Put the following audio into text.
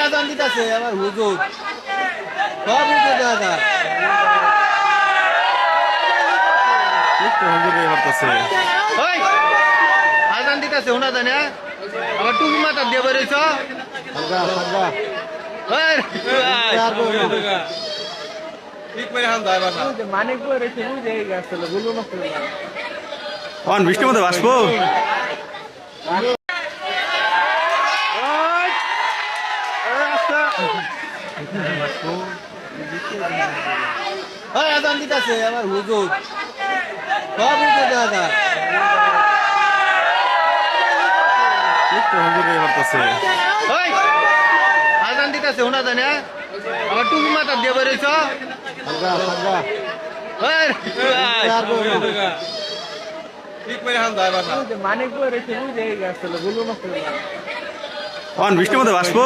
আজান দিতেছে আবার হুজুর সব হুজুর দাদা আজান দিতেছে ওনা জানে আবার টুপি মাথা দিয়ে বেরোইছ বৃষ্টির মধ্যে বাসবো আজান দিতেছে আবার হুজুর সব হুজুর দাদা আজান দিতেছে ওনা জানে আবার টুপি মাথা দিয়ে বেরোইছ বৃষ্টির মধ্যে বাসবো